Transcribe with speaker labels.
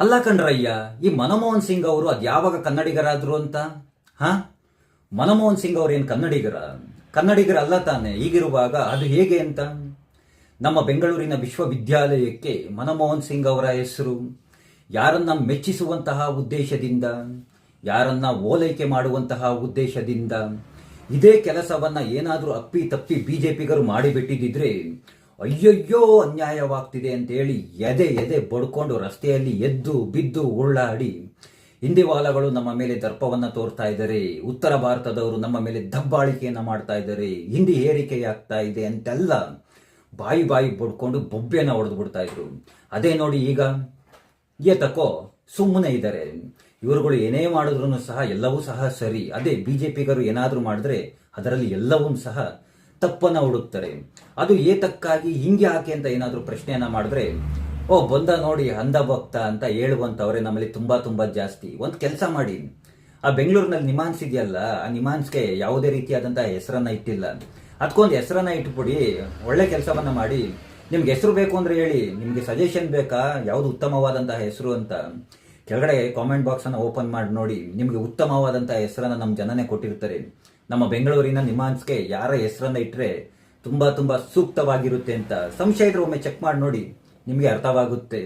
Speaker 1: ಅಲ್ಲ ಕಣ್ರಯ್ಯ, ಈ ಮನಮೋಹನ್ ಸಿಂಗ್ ಅವರು ಅದ್ಯಾವಾಗ ಕನ್ನಡಿಗರಾದ್ರು ಅಂತ? ಹಾ, ಮನಮೋಹನ್ ಸಿಂಗ್ ಅವ್ರೇನು ಕನ್ನಡಿಗರಲ್ಲ ತಾನೆ? ಹೀಗಿರುವಾಗ ಅದು ಹೇಗೆ ಅಂತ? ನಮ್ಮ ಬೆಂಗಳೂರಿನ ವಿಶ್ವವಿದ್ಯಾಲಯಕ್ಕೆ ಮನಮೋಹನ್ ಸಿಂಗ್ ಅವರ ಹೆಸರು ಯಾರನ್ನ ಮೆಚ್ಚಿಸುವಂತಹ ಉದ್ದೇಶದಿಂದ, ಯಾರನ್ನ ಓಲೈಕೆ ಮಾಡುವಂತಹ ಉದ್ದೇಶದಿಂದ ಇದೇ ಕೆಲಸವನ್ನ ಏನಾದರೂ ಅಪ್ಪಿ ತಪ್ಪಿ ಬಿಜೆಪಿಗರು ಮಾಡಿಬಿಟ್ಟಿದ್ರೆ ಅಯ್ಯಯ್ಯೋ ಅನ್ಯಾಯವಾಗ್ತಿದೆ ಅಂತೇಳಿ ಎದೆ ಎದೆ ಬಡ್ಕೊಂಡು ರಸ್ತೆಯಲ್ಲಿ ಎದ್ದು ಬಿದ್ದು ಉರುಳಾಡಿ ಹಿಂದಿವಾಲಗಳು ನಮ್ಮ ಮೇಲೆ ದರ್ಪವನ್ನ ತೋರ್ತಾ ಇದ್ದಾರೆ, ಉತ್ತರ ಭಾರತದವರು ನಮ್ಮ ಮೇಲೆ ದಬ್ಬಾಳಿಕೆಯನ್ನ ಮಾಡ್ತಾ ಇದ್ದಾರೆ, ಹಿಂದಿ ಏರಿಕೆಯಾಗ್ತಾ ಇದೆ ಅಂತೆಲ್ಲ ಬಾಯಿ ಬಾಯಿ ಬಡ್ಕೊಂಡು ಬೊಬ್ಬೆನ ಹೊಡೆದು ಬಿಡ್ತಾ ಇದ್ರು. ಅದೇ ನೋಡಿ ಈಗ ಏತಕೋ ಸುಮ್ಮನೆ ಇದ್ದಾರೆ. ಇವರುಗಳು ಏನೇ ಮಾಡಿದ್ರು ಸಹ ಎಲ್ಲವೂ ಸಹ ಸರಿ. ಅದೇ ಬಿಜೆಪಿಗರು ಏನಾದರೂ ಮಾಡಿದ್ರೆ ಅದರಲ್ಲಿ ಎಲ್ಲವೂ ಸಹ ತಪ್ಪನ್ನ ಹುಡುಕ್ತಾರೆ. ಅದು ಏತಕ್ಕಾಗಿ ಹಿಂಗೆ ಯಾಕೆ ಅಂತ ಏನಾದರೂ ಪ್ರಶ್ನೆಯನ್ನ ಮಾಡಿದ್ರೆ ಓ ಬಂದ ನೋಡಿ ಅಂಧ ಭಕ್ತ ಅಂತ ಹೇಳುವಂತವ್ರೆ ನಮ್ಮಲ್ಲಿ ತುಂಬಾ ತುಂಬಾ ಜಾಸ್ತಿ. ಒಂದು ಕೆಲಸ ಮಾಡಿ, ಆ ಬೆಂಗಳೂರಿನಲ್ಲಿ ನಿಮಾನ್ಸ್ ಇದೆಯಲ್ಲ, ಆ ನಿಮಾನ್ಸ್ಗೆ ಯಾವುದೇ ರೀತಿಯಾದಂತಹ ಹೆಸರನ್ನ ಇಟ್ಟಿಲ್ಲ, ಅದಕ್ಕೊಂದು ಹೆಸರನ್ನ ಇಟ್ಬಿಡಿ, ಒಳ್ಳೆ ಕೆಲಸವನ್ನ ಮಾಡಿ. ನಿಮ್ಗೆ ಹೆಸರು ಬೇಕು ಅಂದ್ರೆ ಹೇಳಿ, ನಿಮ್ಗೆ ಸಜೆಷನ್ ಬೇಕಾ ಯಾವುದು ಉತ್ತಮವಾದಂತಹ ಹೆಸರು ಅಂತ ಕೆಳಗಡೆ ಕಾಮೆಂಟ್ ಬಾಕ್ಸ್ ಅನ್ನ ಓಪನ್ ಮಾಡಿ ನೋಡಿ. ನಿಮ್ಗೆ ಉತ್ತಮವಾದಂತಹ ಹೆಸರನ್ನ ನಮ್ಮ ಜನನೇ ಕೊಟ್ಟಿರ್ತಾರೆ. ನಮ್ಮ ಬೆಂಗಳೂರಿನ ನಿಮಾನ್ಸ್ಗೆ ಯಾರ ಹೆಸರನ್ನ ಇಟ್ಟರೆ ತುಂಬಾ ತುಂಬಾ ಸೂಕ್ತವಾಗಿರುತ್ತೆ ಅಂತ ಸಂಶಯ ಇದ್ರೆ ಒಮ್ಮೆ ಚೆಕ್ ಮಾಡಿ ನೋಡಿ, ನಿಮಗೆ ಅರ್ಥವಾಗುತ್ತೆ.